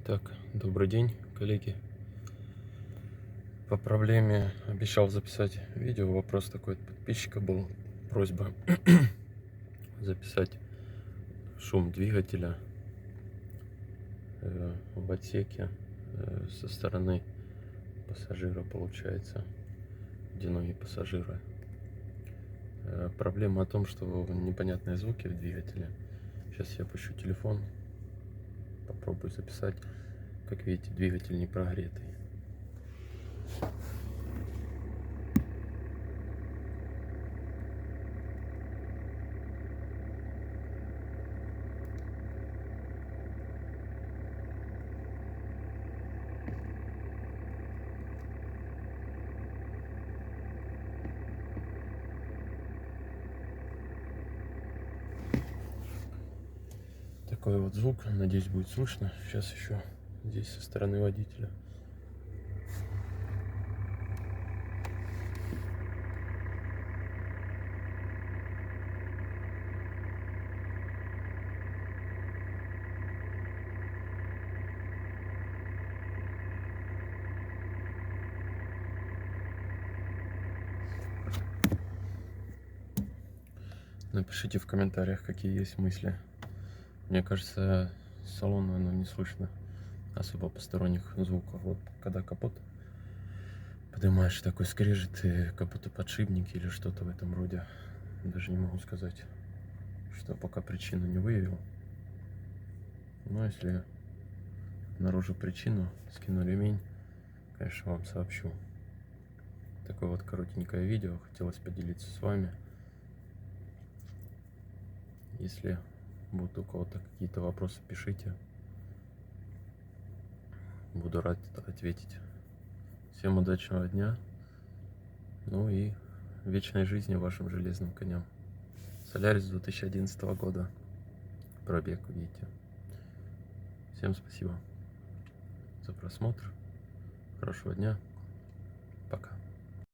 Так, добрый день, коллеги. По проблеме обещал записать видео. Вопрос такой от подписчика был. Просьба записать шум двигателя в отсеке со стороны пассажира, получается, где ноги пассажира. Проблема о том, что непонятные звуки в двигателе. Сейчас я опущу телефон, попробую записать. Как видите, двигатель не прогретый. Такой вот звук, надеюсь, будет слышно. Сейчас еще здесь со стороны водителя. Напишите в комментариях, какие есть мысли. Мне кажется, с салона оно не слышно особо посторонних звуков. Вот когда капот поднимаешь, такой скрежет, и как будто подшипники или что-то в этом роде. Даже не могу сказать, что пока причину не выявил. Но если обнаружу причину, скину ремень, конечно, вам сообщу. Такое вот коротенькое видео хотелось поделиться с вами. Если будут у кого-то какие-то вопросы, пишите. Буду рад ответить. Всем удачного дня. Ну и вечной жизни вашим железным коням. Солярис 2011 года. Пробег, видите. Всем спасибо за просмотр. Хорошего дня.